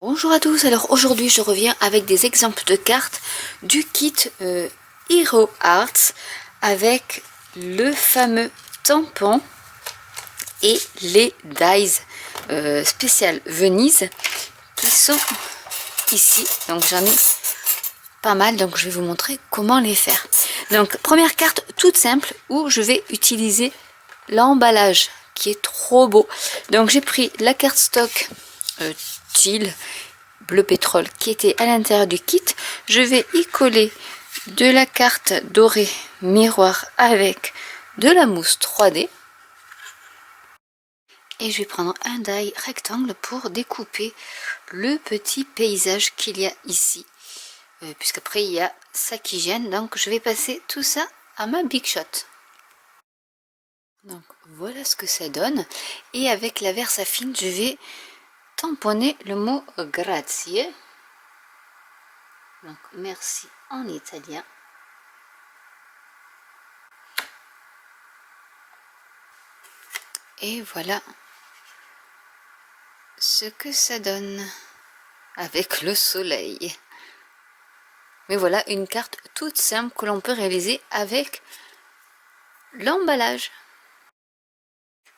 Bonjour à tous, alors aujourd'hui je reviens avec des exemples de cartes du kit Hero Arts avec le fameux tampon et les dies spécial Venise qui sont ici. Donc j'en ai pas mal, donc je vais vous montrer comment les faire. Donc première carte toute simple où je vais utiliser l'emballage qui est trop beau. Donc j'ai pris la carte stock Teal bleu pétrole qui était à l'intérieur du kit. Je vais y coller de la carte dorée miroir avec de la mousse 3D et je vais prendre un die rectangle pour découper le petit paysage qu'il y a ici, puisqu'après il y a ça qui gêne, donc je vais passer tout ça à ma Big Shot. Donc voilà ce que ça donne, et avec la Versafine je vais tamponner le mot grazie. Donc merci en italien. Et voilà ce que ça donne avec le soleil. Mais voilà une carte toute simple que l'on peut réaliser avec l'emballage.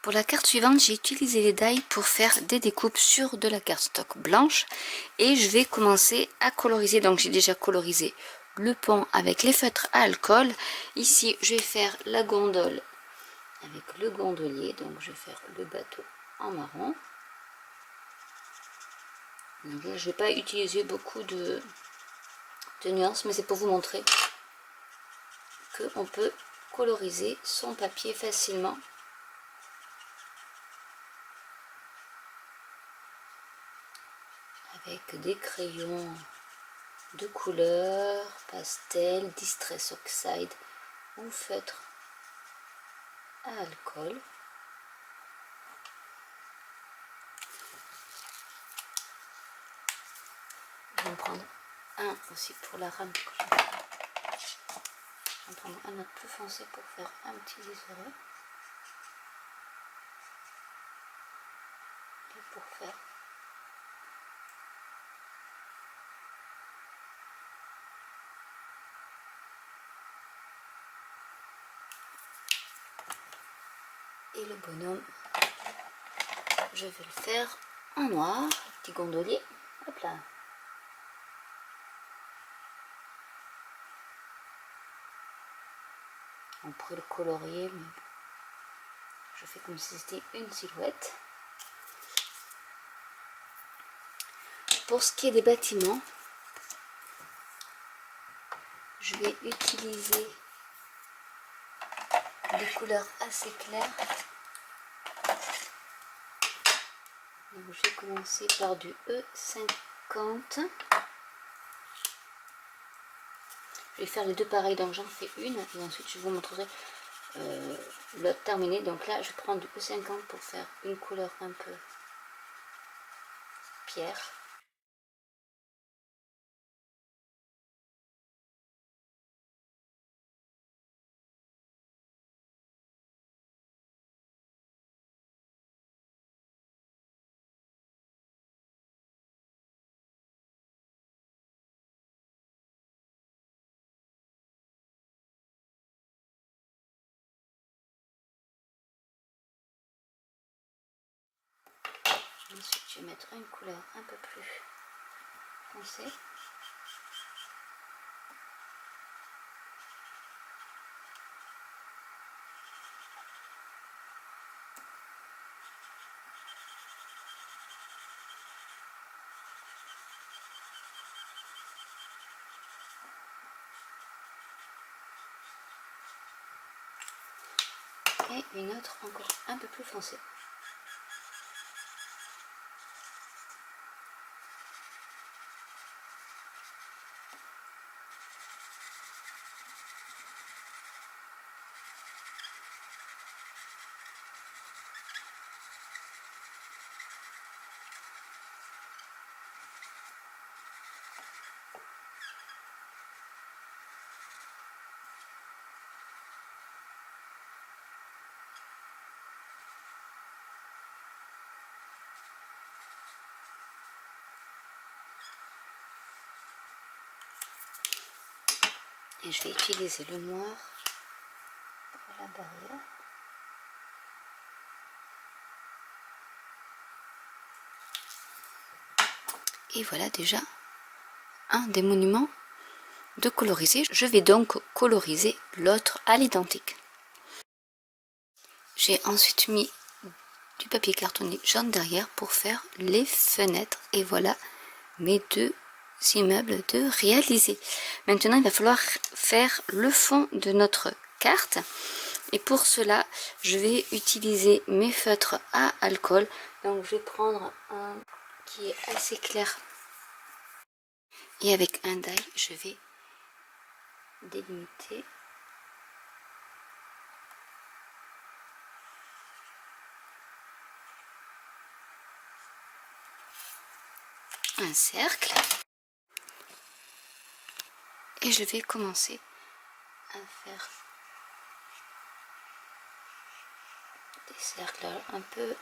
Pour la carte suivante, j'ai utilisé les die pour faire des découpes sur de la carte stock blanche. Et je vais commencer à coloriser. Donc j'ai déjà colorisé le pont avec les feutres à alcool. Ici, je vais faire la gondole avec le gondolier. Donc je vais faire le bateau en marron. Donc là, je ne vais pas utiliser beaucoup de nuances, mais c'est pour vous montrer qu'on peut coloriser son papier facilement. Avec des crayons de couleur, pastel, Distress Oxide ou feutre à alcool. Je vais en prendre un aussi pour la rame. Je vais en prendre un autre plus foncé pour faire un petit liseré. Et pour faire et le bonhomme, je vais le faire en noir, petit gondolier. Hop là. On pourrait le colorier, mais je fais comme si c'était une silhouette. Pour ce qui est des bâtiments, je vais utiliser des couleurs assez claires. Donc, je vais commencer par du E50. Je vais faire les deux pareils, donc j'en fais une et ensuite je vous montrerai l'autre terminé. Donc là, je prends du E50 pour faire une couleur un peu pierre. Ensuite, je vais mettre une couleur un peu plus foncée. Et une autre encore un peu plus foncée. Et je vais utiliser le noir pour la barrière. Et voilà déjà un des monuments de coloriser. Je vais donc coloriser l'autre à l'identique. J'ai ensuite mis du papier cartonné jaune derrière pour faire les fenêtres. Et voilà mes deux immeubles de réaliser. Maintenant, il va falloir faire le fond de notre carte. Et pour cela, je vais utiliser mes feutres à alcool. Donc, je vais prendre un qui est assez clair. Et avec un die, je vais délimiter un cercle. Et je vais commencer à faire des cercles un peu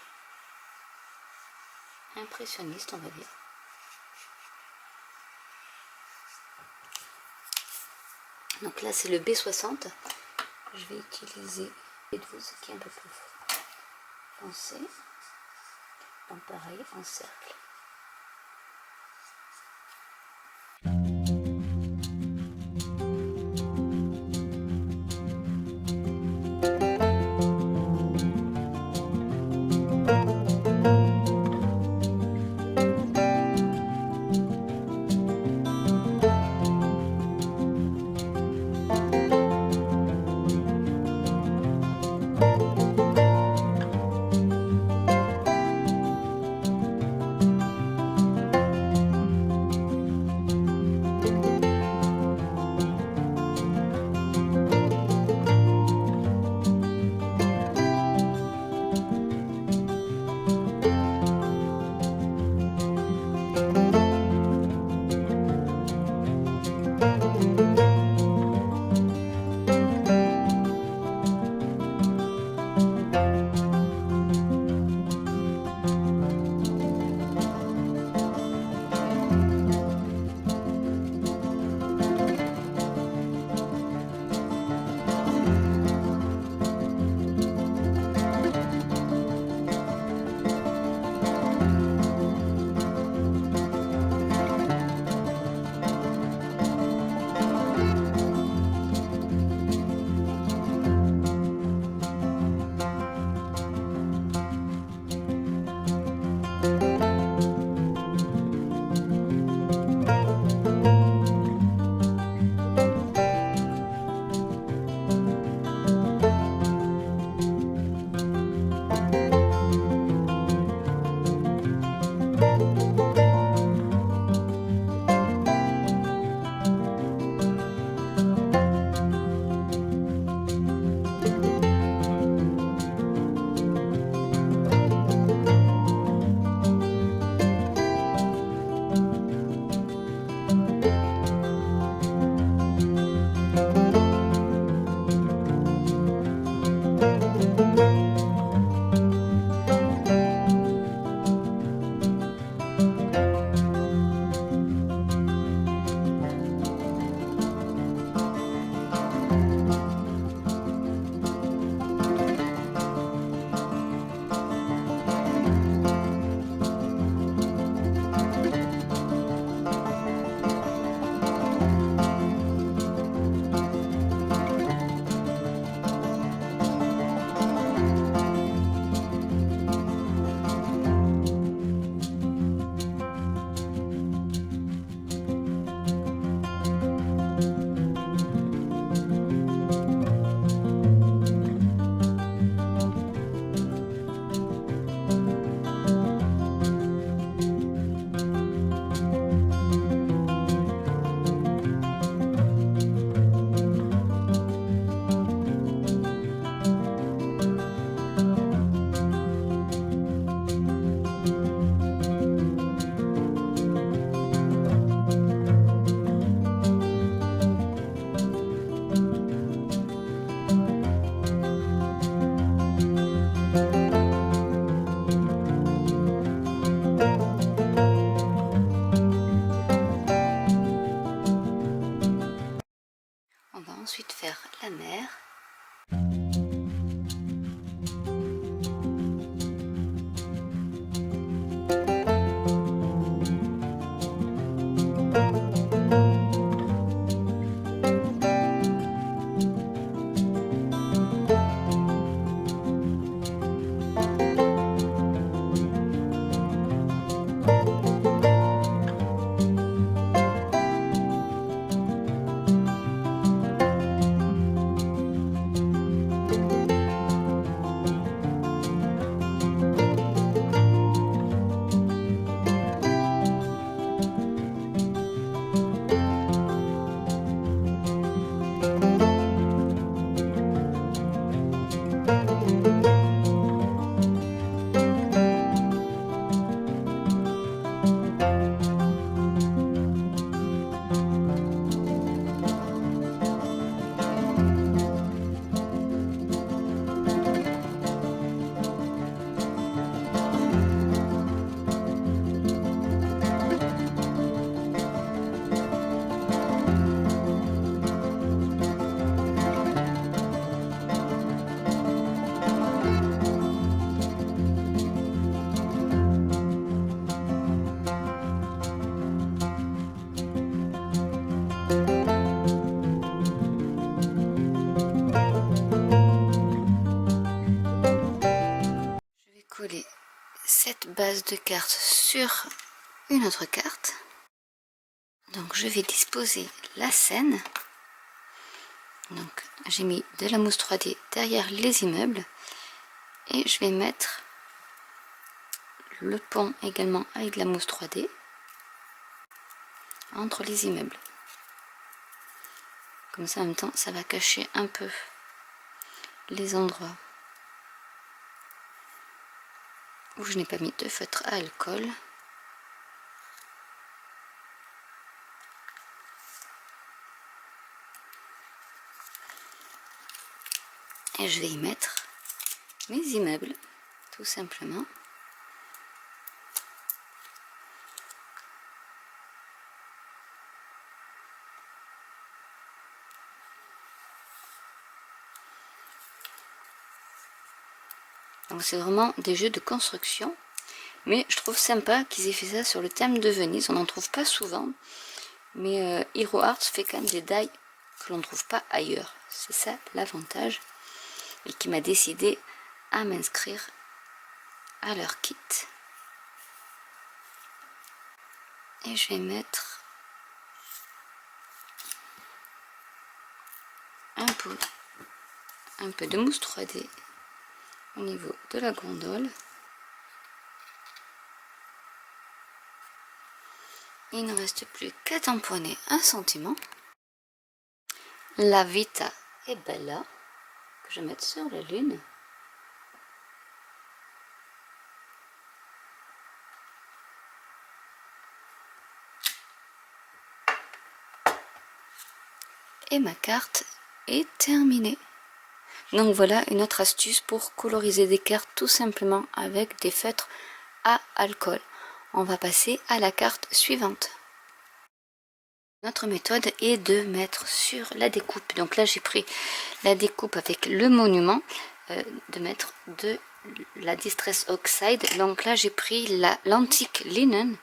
impressionnistes, on va dire. Donc là, c'est le B60. Je vais utiliser B12 qui est un peu plus foncé. Donc pareil, en cercle. base de cartes sur une autre carte. Donc je vais disposer la scène. Donc j'ai mis de la mousse 3D derrière les immeubles et je vais mettre le pont également avec de la mousse 3D entre les immeubles. Comme ça en même temps ça va cacher un peu les endroits où je n'ai pas mis de feutre à alcool. Et je vais y mettre mes immeubles, tout simplement. Donc c'est vraiment des jeux de construction. Mais je trouve sympa qu'ils aient fait ça sur le thème de Venise. On n'en trouve pas souvent. Mais Hero Arts fait quand même des die que l'on ne trouve pas ailleurs. C'est ça l'avantage. Et qui m'a décidé à m'inscrire à leur kit. Et je vais mettre un peu de mousse 3D au niveau de la gondole. Il ne reste plus qu'à tamponner un sentiment. La Vita è Bella, que je vais mettre sur la lune. Et ma carte est terminée. Donc voilà une autre astuce pour coloriser des cartes tout simplement avec des feutres à alcool. On va passer à la carte suivante. Notre méthode est de mettre sur la découpe, donc là j'ai pris la découpe avec le monument, de mettre de la Distress Oxide, donc là j'ai pris l'antique linen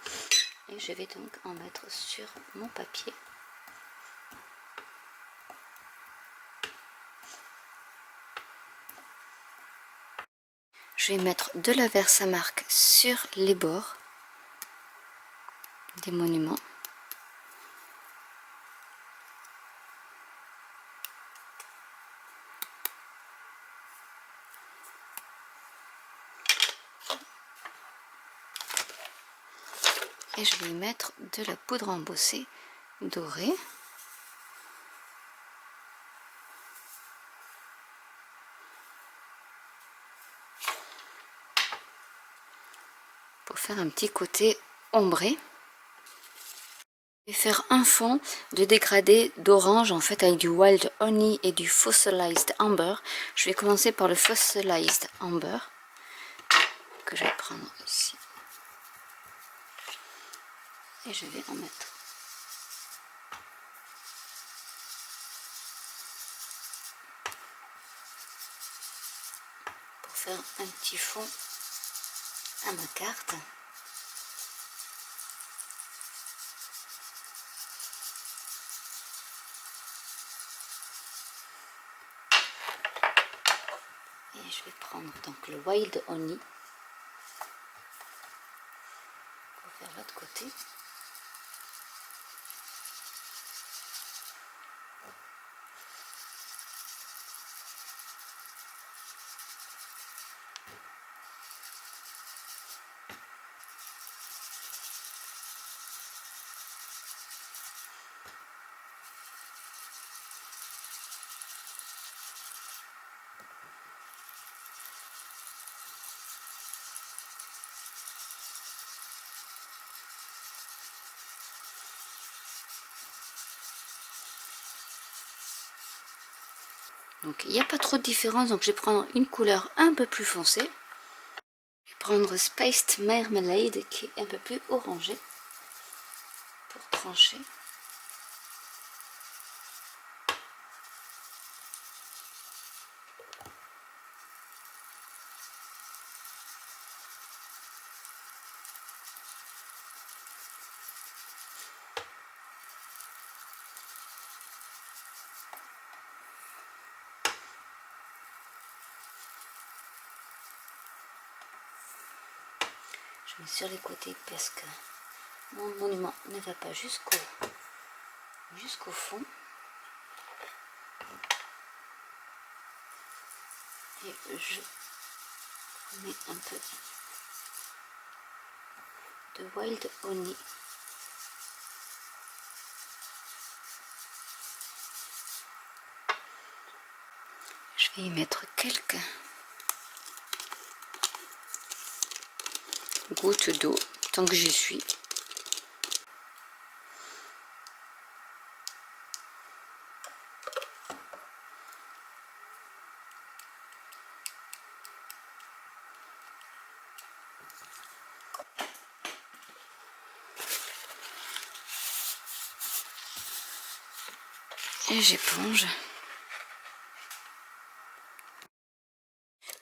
et je vais donc en mettre sur mon papier. Je vais mettre de la Versamark sur les bords des monuments. Et je vais y mettre de la poudre embossée dorée. Pour faire un petit côté ombré. Je vais faire un fond de dégradé d'orange en fait avec du Wild Honey et du Fossilized Amber. Je vais commencer par le Fossilized Amber que je vais prendre ici. Et je vais en mettre. Pour faire un petit fond à ma carte. Et je vais prendre donc le Wild Honey pour faire l'autre côté. Donc il n'y a pas trop de différence, donc je vais prendre une couleur un peu plus foncée. Je vais prendre Spiced Marmalade qui est un peu plus orangé pour trancher. Je Je mets sur les côtés parce que mon monument ne va pas jusqu'au fond. Et je mets un peu de wild honey. Je vais y mettre quelques gouttes d'eau tant que j'y suis. Et j'éponge.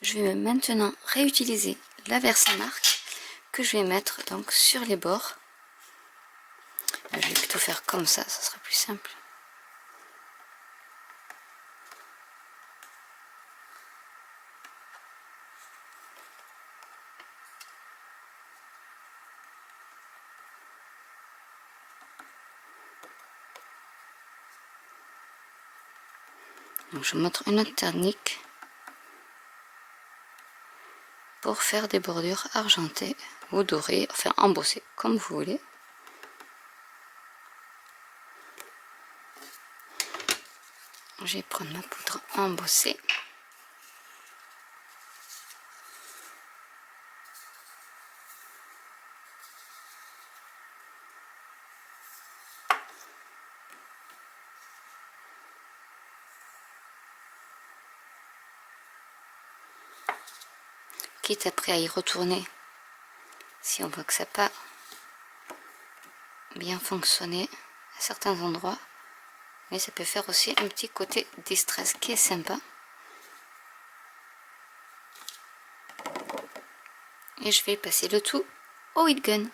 Je vais maintenant réutiliser la Versamark que je vais mettre donc sur les bords. Je vais plutôt faire comme ça sera plus simple. Donc je montre une autre technique pour faire des bordures argentées ou dorées, enfin embossées comme vous voulez. Je vais prendre ma poudre embossée. Quitte après à y retourner si on voit que ça n'a pas bien fonctionné à certains endroits, mais ça peut faire aussi un petit côté distress qui est sympa. Et je vais passer le tout au heat gun.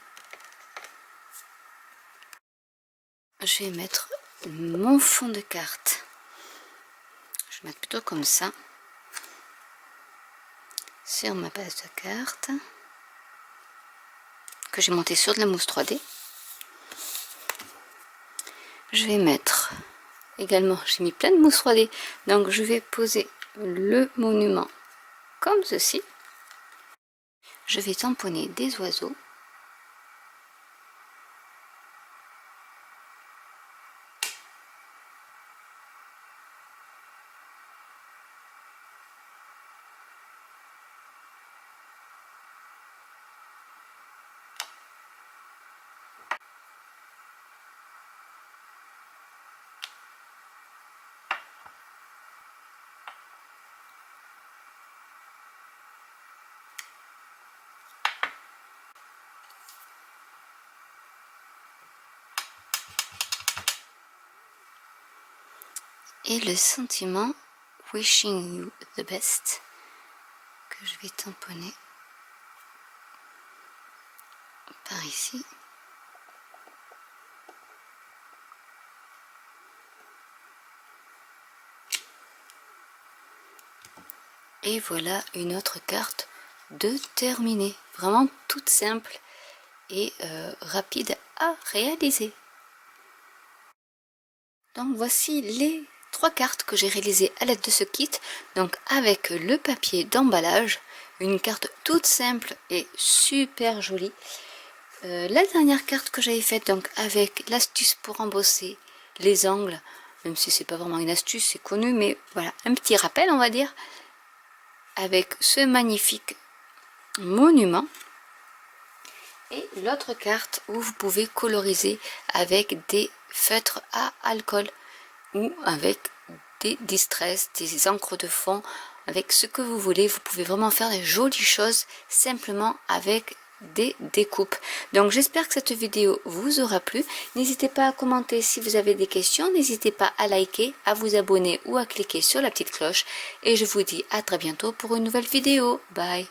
Je vais mettre mon fond de carte, je vais mettre plutôt comme ça sur ma base de carte que j'ai monté sur de la mousse 3D. Je vais mettre également, j'ai mis plein de mousse 3D, donc je vais poser le monument comme ceci. Je vais tamponner des oiseaux. Et le sentiment Wishing You the Best que je vais tamponner par ici. Et voilà une autre carte de terminée. Vraiment toute simple et rapide à réaliser. Donc voici les 3 cartes que j'ai réalisées à l'aide de ce kit. Donc avec le papier d'emballage, une carte toute simple et super jolie. La dernière carte que j'avais faite donc avec l'astuce pour embosser les angles, même si c'est pas vraiment une astuce, c'est connu, mais voilà, un petit rappel on va dire, avec ce magnifique monument. Et l'autre carte où vous pouvez coloriser avec des feutres à alcool ou avec des distress, des encres de fond, avec ce que vous voulez. Vous pouvez vraiment faire des jolies choses simplement avec des découpes. Donc j'espère que cette vidéo vous aura plu. N'hésitez pas à commenter si vous avez des questions, n'hésitez pas à liker, à vous abonner ou à cliquer sur la petite cloche. Et je vous dis à très bientôt pour une nouvelle vidéo. Bye!